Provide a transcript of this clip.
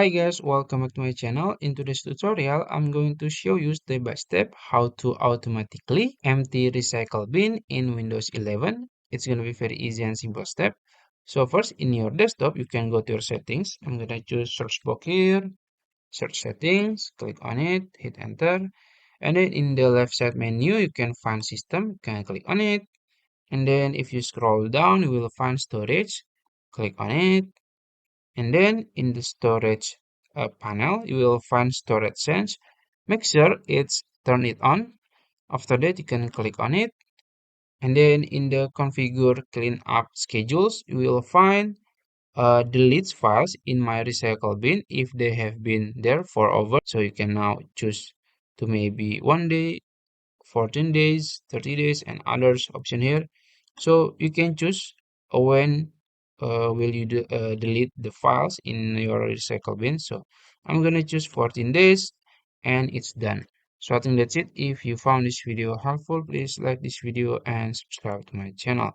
Hi guys, welcome back to my channel. In today's tutorial, I'm going to show you step by step how to automatically empty recycle bin in Windows 11. It's going to be very easy and simple step. So first in your desktop, you can go to your settings. I'm going to choose search box here, search settings, click on it, hit enter. And then in the left side menu, you can find system, you can click on it. And then if you scroll down, you will find storage, click on it. And then in the storage panel, you will find storage sense. Make sure it's turn it on. After that, you can click on it. And then in the configure cleanup schedules, you will find delete files in my recycle bin if they have been there for over. So you can now choose to maybe 1 day, 14 days, 30 days, and others option here. So you can choose when will you delete the files in your recycle bin. So I'm gonna choose 14 days and it's done. So I think that's it. If you found this video helpful, please like this video and subscribe to my channel.